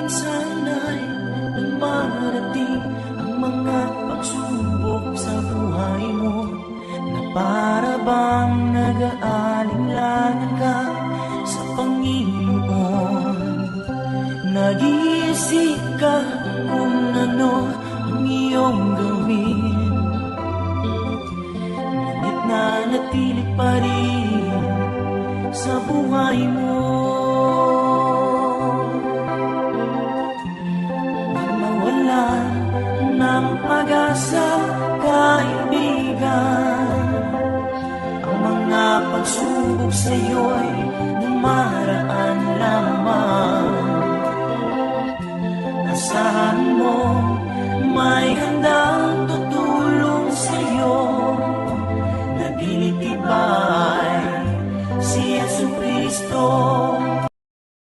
sana'y dumarating ang mga pagsubok sa buhay mo, na para bang nag-aalinlangan ka sa Panginoon. Nag-iisip ka kung ano ang iyong gawin, ngunit nanatili pa rin sa buhay mo.